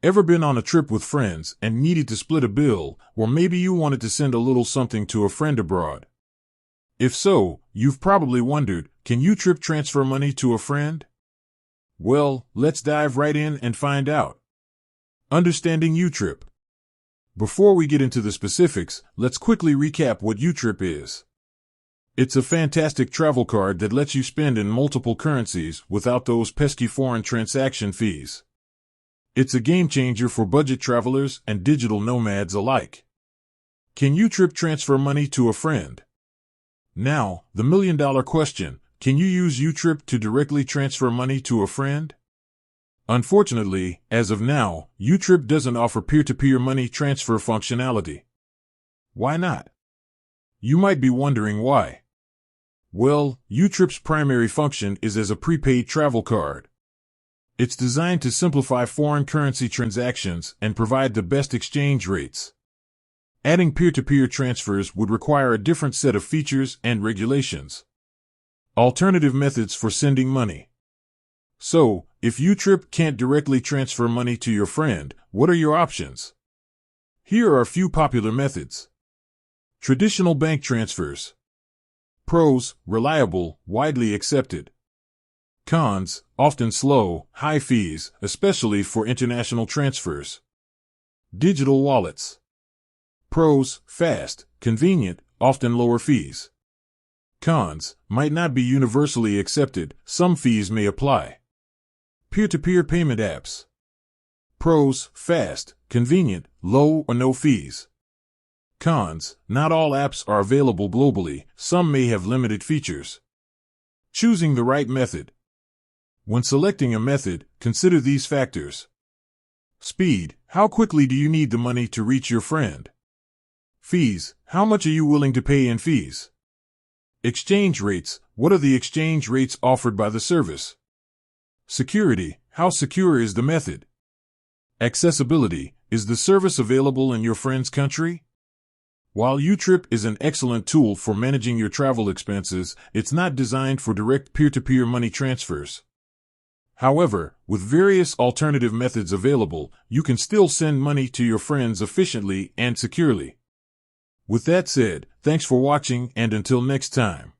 Ever been on a trip with friends and needed to split a bill, or maybe you wanted to send a little something to a friend abroad? If so, you've probably wondered, can YouTrip transfer money to a friend? Well, let's dive right in and find out. Understanding YouTrip. Before we get into the specifics, let's quickly recap what YouTrip is. It's a fantastic travel card that lets you spend in multiple currencies without those pesky foreign transaction fees. It's a game changer for budget travelers and digital nomads alike. Can YouTrip transfer money to a friend? Now, the million-dollar question, can you use YouTrip to directly transfer money to a friend? Unfortunately, as of now, YouTrip doesn't offer peer-to-peer money transfer functionality. Why not? You might be wondering why. Well, YouTrip's primary function is as a prepaid travel card. It's designed to simplify foreign currency transactions and provide the best exchange rates. Adding peer-to-peer transfers would require a different set of features and regulations. Alternative methods for sending money. So, if YouTrip can't directly transfer money to your friend, what are your options? Here are a few popular methods. Traditional bank transfers. Pros: reliable, widely accepted. Cons: often slow, high fees, especially for international transfers. Digital wallets. Pros: fast, convenient, often lower fees. Cons: might not be universally accepted, some fees may apply. Peer-to-peer payment apps. Pros: fast, convenient, low or no fees. Cons: not all apps are available globally, some may have limited features. Choosing the right method. When selecting a method, consider these factors. Speed: how quickly do you need the money to reach your friend? Fees: how much are you willing to pay in fees? Exchange rates: what are the exchange rates offered by the service? Security: how secure is the method? Accessibility: is the service available in your friend's country? While YouTrip is an excellent tool for managing your travel expenses, it's not designed for direct peer-to-peer money transfers. However, with various alternative methods available, you can still send money to your friends efficiently and securely. With that said, thanks for watching, and until next time.